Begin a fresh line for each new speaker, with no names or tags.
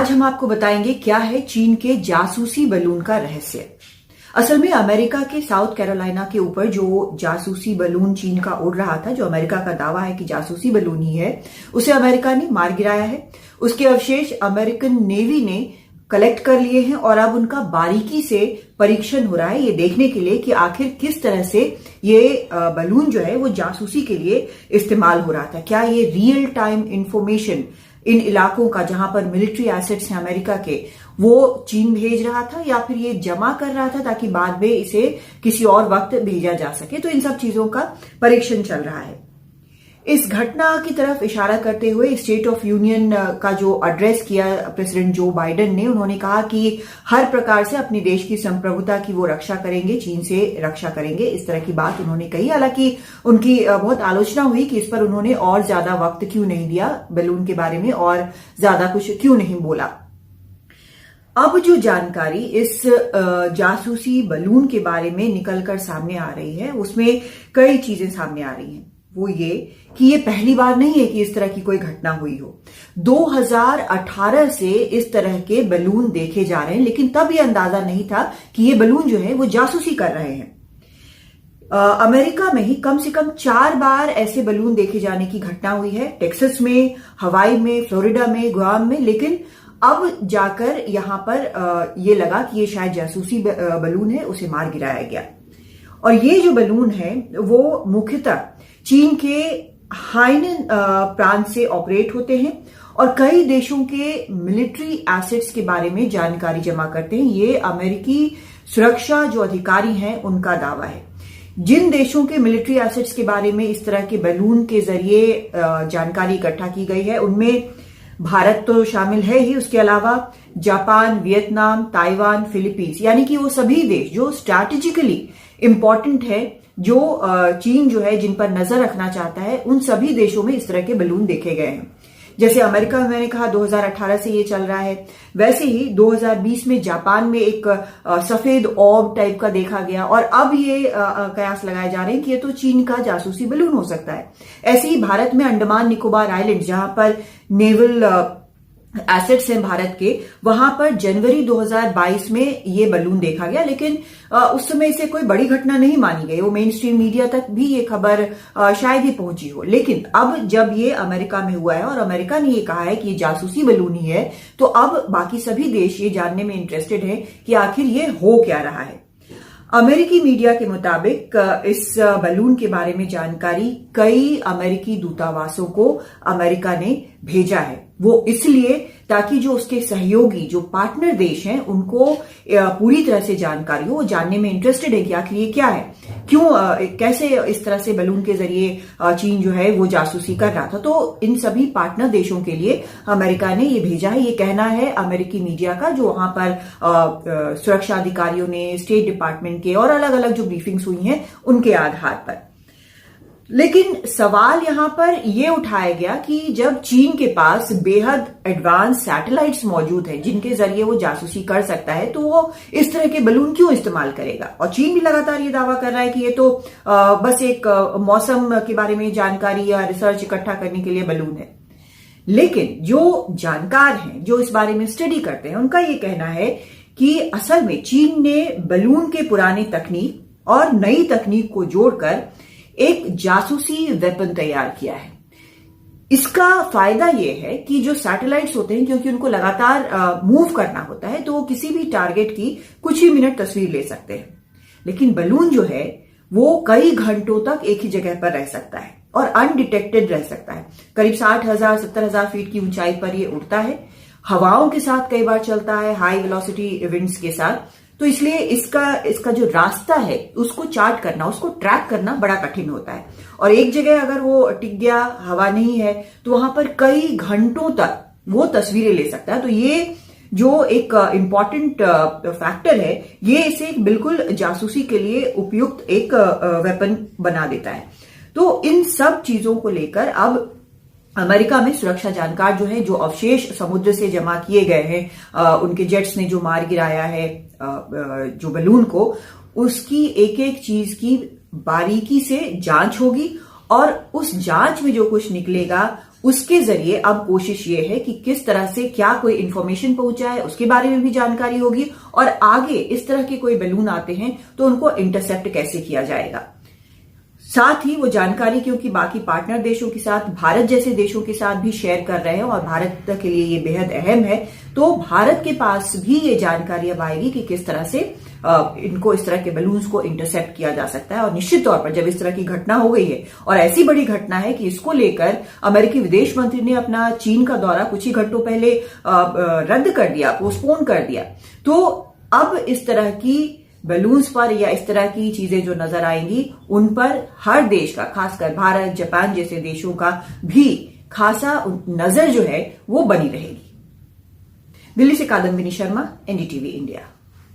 आज हम आपको बताएंगे क्या है चीन के जासूसी बलून का रहस्य। असल में अमेरिका के साउथ कैरोलिना के ऊपर जो जासूसी बलून चीन का उड़ रहा था, जो अमेरिका का दावा है कि जासूसी बलून ही है, उसे अमेरिका ने मार गिराया है। उसके अवशेष अमेरिकन नेवी ने कलेक्ट कर लिए हैं और अब उनका बारीकी से परीक्षण हो रहा है ये देखने के लिए कि आखिर किस तरह से ये बलून जो है वो जासूसी के लिए इस्तेमाल हो रहा था। क्या ये रियल टाइम इंफॉर्मेशन इन इलाकों का जहां पर मिलिट्री एसेट्स हैं अमेरिका के, वो चीन भेज रहा था या फिर ये जमा कर रहा था ताकि बाद में इसे किसी और वक्त भेजा जा सके। तो इन सब चीजों का परीक्षण चल रहा है। इस घटना की तरफ इशारा करते हुए स्टेट ऑफ यूनियन का जो एड्रेस किया प्रेसिडेंट जो बाइडेन ने, उन्होंने कहा कि हर प्रकार से अपने देश की संप्रभुता की वो रक्षा करेंगे, चीन से रक्षा करेंगे, इस तरह की बात उन्होंने कही। हालांकि उनकी बहुत आलोचना हुई कि इस पर उन्होंने और ज्यादा वक्त क्यों नहीं दिया, बलून के बारे में और ज्यादा कुछ क्यों नहीं बोला। अब जो जानकारी इस जासूसी बलून के बारे में निकलकर सामने आ रही है, उसमें कई चीजें सामने आ रही हैं। वो ये कि ये पहली बार नहीं है कि इस तरह की कोई घटना हुई हो। 2018 से इस तरह के बलून देखे जा रहे हैं, लेकिन तब ये अंदाजा नहीं था कि ये बलून जो है वो जासूसी कर रहे हैं। अमेरिका में ही कम से कम 4 बार ऐसे बलून देखे जाने की घटना हुई है, टेक्सास में, हवाई में, फ्लोरिडा में, गुआम में। लेकिन अब जाकर यहां पर ये लगा कि ये शायद जासूसी बलून है, उसे मार गिराया गया। और ये जो बलून है वो मुख्यतः चीन के हाइनन प्रांत से ऑपरेट होते हैं और कई देशों के मिलिट्री एसेट्स के बारे में जानकारी जमा करते हैं। ये अमेरिकी सुरक्षा जो अधिकारी हैं उनका दावा है। जिन देशों के मिलिट्री एसेट्स के बारे में इस तरह के बलून के जरिए जानकारी इकट्ठा की गई है, उनमें भारत तो शामिल है ही, उसके अलावा जापान, वियतनाम, ताइवान, फिलीपींस, यानी कि वो सभी देश जो स्ट्रैटेजिकली इंपॉर्टेंट है, जो चीन जो है जिन पर नजर रखना चाहता है, उन सभी देशों में इस तरह के बलून देखे गए हैं। जैसे अमेरिका में मैंने कहा 2018 से ये चल रहा है, वैसे ही 2020 में जापान में एक सफेद ऑर्ब टाइप का देखा गया और अब ये कयास लगाए जा रहे हैं कि ये तो चीन का जासूसी बलून हो सकता है। ऐसे ही भारत में अंडमान निकोबार आइलैंड, जहां पर नेवल एसेट्स हैं भारत के, वहां पर जनवरी 2022 में ये बलून देखा गया, लेकिन उस समय इसे कोई बड़ी घटना नहीं मानी गई। वो मेन स्ट्रीम मीडिया तक भी ये खबर शायद ही पहुंची हो। लेकिन अब जब ये अमेरिका में हुआ है और अमेरिका ने ये कहा है कि ये जासूसी बलून ही है, तो अब बाकी सभी देश ये जानने में इंटरेस्टेड हैं कि आखिर ये हो क्या रहा है। अमेरिकी मीडिया के मुताबिक इस बलून के बारे में जानकारी कई अमेरिकी दूतावासों को अमेरिका ने भेजा है। वो इसलिए ताकि जो उसके सहयोगी, जो पार्टनर देश हैं, उनको पूरी तरह से जानकारी हो, वो जानने में इंटरेस्टेड है कि आखिर ये क्या है, क्यों, कैसे इस तरह से बलून के जरिए चीन जो है वो जासूसी कर रहा था। तो इन सभी पार्टनर देशों के लिए अमेरिका ने ये भेजा है, ये कहना है अमेरिकी मीडिया का, जो वहां पर सुरक्षा अधिकारियों ने, स्टेट डिपार्टमेंट के और अलग अलग जो ब्रीफिंग्स हुई हैं उनके आधार पर। लेकिन सवाल यहां पर यह उठाया गया कि जब चीन के पास बेहद एडवांस सैटेलाइट्स मौजूद हैं जिनके जरिए वो जासूसी कर सकता है, तो वो इस तरह के बलून क्यों इस्तेमाल करेगा। और चीन भी लगातार ये दावा कर रहा है कि ये तो बस एक मौसम के बारे में जानकारी या रिसर्च इकट्ठा करने के लिए बलून है। लेकिन जो जानकार हैं, जो इस बारे में स्टडी करते हैं, उनका ये कहना है कि असल में चीन ने बलून के पुराने तकनीक और नई तकनीक को जोड़कर एक जासूसी वेपन तैयार किया है। इसका फायदा यह है कि जो सैटेलाइट्स होते हैं, क्योंकि उनको लगातार मूव करना होता है, तो वो किसी भी टारगेट की कुछ ही मिनट तस्वीर ले सकते हैं। लेकिन बलून जो है वो कई घंटों तक एक ही जगह पर रह सकता है और अनडिटेक्टेड रह सकता है। करीब 60,000 70,000 फीट की ऊंचाई पर यह उड़ता है, हवाओं के साथ कई बार चलता है, हाई वेलोसिटी विंड्स के साथ। तो इसलिए इसका जो रास्ता है उसको चार्ट करना, उसको ट्रैक करना बड़ा कठिन होता है। और एक जगह अगर वो टिक गया, हवा नहीं है, तो वहां पर कई घंटों तक वो तस्वीरें ले सकता है। तो ये जो एक इम्पॉर्टेंट फैक्टर है, ये इसे एक बिल्कुल जासूसी के लिए उपयुक्त एक वेपन बना देता है। तो इन सब चीजों को लेकर अब अमेरिका में सुरक्षा जानकार जो है, जो अवशेष समुद्र से जमा किए गए हैं, उनके जेट्स ने जो मार गिराया है जो बलून को, उसकी एक एक चीज की बारीकी से जांच होगी और उस जांच में जो कुछ निकलेगा उसके जरिए अब कोशिश ये है कि किस तरह से क्या कोई इंफॉर्मेशन पहुंचा है उसके बारे में भी जानकारी होगी, और आगे इस तरह के कोई बैलून आते हैं तो उनको इंटरसेप्ट कैसे किया जाएगा। साथ ही वो जानकारी क्योंकि बाकी पार्टनर देशों के साथ, भारत जैसे देशों के साथ भी शेयर कर रहे हैं और भारत के लिए ये बेहद अहम है, तो भारत के पास भी ये जानकारी अब आएगी कि किस तरह से इनको, इस तरह के बलून्स को इंटरसेप्ट किया जा सकता है। और निश्चित तौर पर जब इस तरह की घटना हो गई है और ऐसी बड़ी घटना है कि इसको लेकर अमेरिकी विदेश मंत्री ने अपना चीन का दौरा कुछ ही घंटों पहले रद्द कर दिया, पोस्टपोन कर दिया, तो अब इस तरह की बलून्स पर या इस तरह की चीजें जो नजर आएंगी उन पर हर देश का, खासकर भारत, जापान जैसे देशों का भी खासा नजर जो है वो बनी रहेगी। दिल्ली से कादम्बिनी शर्मा, एनडीटीवी इंडिया।